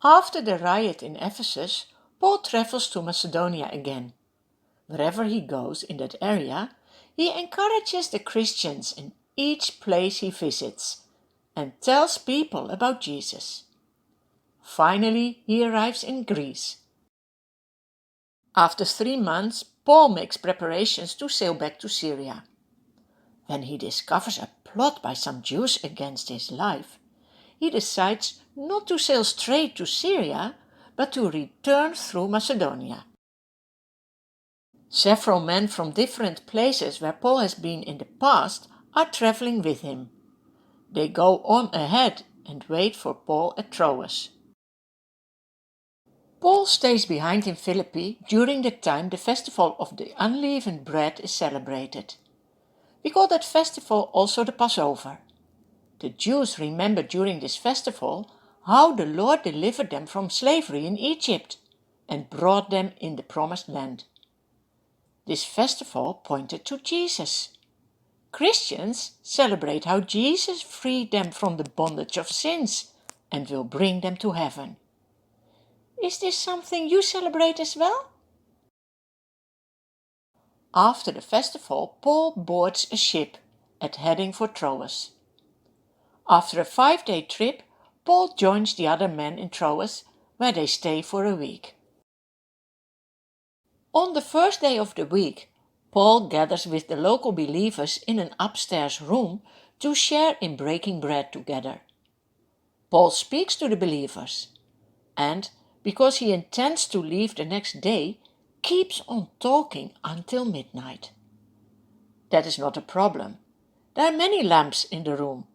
After the riot in Ephesus, Paul travels to Macedonia again. Wherever he goes in that area, he encourages the Christians in each place he visits and tells people about Jesus. Finally, he arrives in Greece. After 3 months, Paul makes preparations to sail back to Syria. When he discovers a plot by some Jews against his life, he decides not to sail straight to Syria, but to return through Macedonia. Several men from different places where Paul has been in the past are traveling with him. They go on ahead and wait for Paul at Troas. Paul stays behind in Philippi during the time the festival of the unleavened bread is celebrated. We call that festival also the Passover. The Jews remember during this festival how the Lord delivered them from slavery in Egypt and brought them in the promised land. This festival pointed to Jesus. Christians celebrate how Jesus freed them from the bondage of sins and will bring them to heaven. Is this something you celebrate as well? After the festival, Paul boards a ship heading for Troas. After a 5-day trip, Paul joins the other men in Troas, where they stay for a week. On the first day of the week, Paul gathers with the local believers in an upstairs room to share in breaking bread together. Paul speaks to the believers and, because he intends to leave the next day, keeps on talking until midnight. That is not a problem. There are many lamps in the room.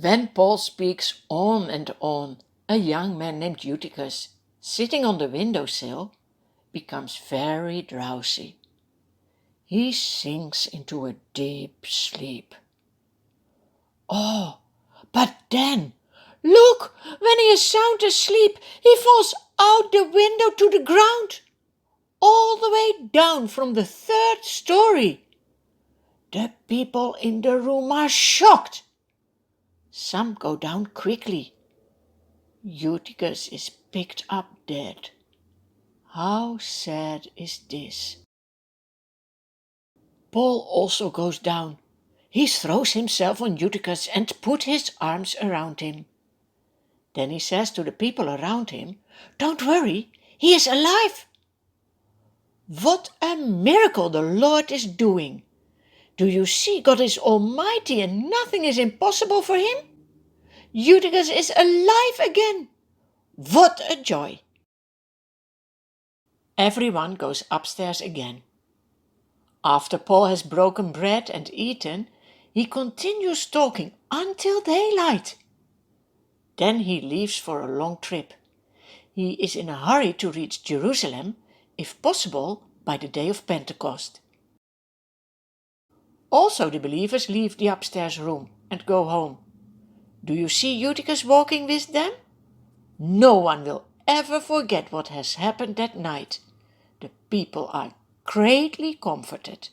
When Paul speaks on and on, a young man named Eutychus, sitting on the windowsill, becomes very drowsy. He sinks into a deep sleep. Oh, but then, look, when he is sound asleep, he falls out the window to the ground, all the way down from the 3rd story. The people in the room are shocked. Some go down quickly. Eutychus is picked up dead. How sad is this? Paul also goes down. He throws himself on Eutychus and puts his arms around him. Then he says to the people around him, "Don't worry, he is alive." What a miracle the Lord is doing! Do you see, God is almighty and nothing is impossible for him? Eutychus is alive again. What a joy! Everyone goes upstairs again. After Paul has broken bread and eaten, he continues talking until daylight. Then he leaves for a long trip. He is in a hurry to reach Jerusalem, if possible, by the day of Pentecost. Also the believers leave the upstairs room and go home. Do you see Eutychus walking with them? No one will ever forget what has happened that night. The people are greatly comforted.